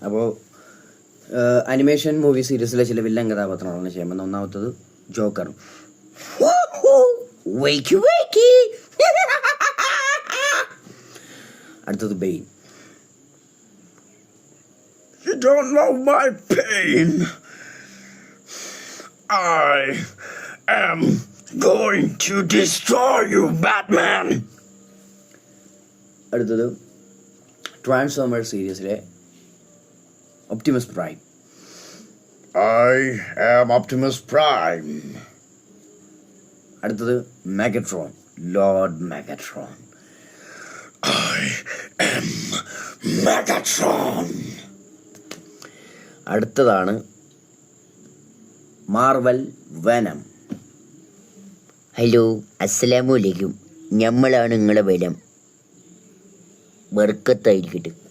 അപ്പോൾ animation movie സീരീസിലെ ചില വില്ലൻ കഥാപാത്രങ്ങളാണ് ചെയ്യുന്നത്. ഒന്നാമത്തത് ജോക്കർ. അടുത്തത് ബെയിൻ. You don't know my pain. I am going to destroy you, Batman. അടുത്തത് ട്രാൻസ്ഫോമർ സീരീസിലെ ഒപ്റ്റിമസ് prime. I am Optimus Prime. അടുത്തത് Megatron, Lord Megatron. I am Megatron. അടുത്തതാണ് മാർവൽ വെനം. ഹലോ, അസ്സലാമു അലൈക്കും. ഞമ്മളാണ് നിങ്ങളെ വരം. ബർക്കത്തായിരിക്കട്ടെ.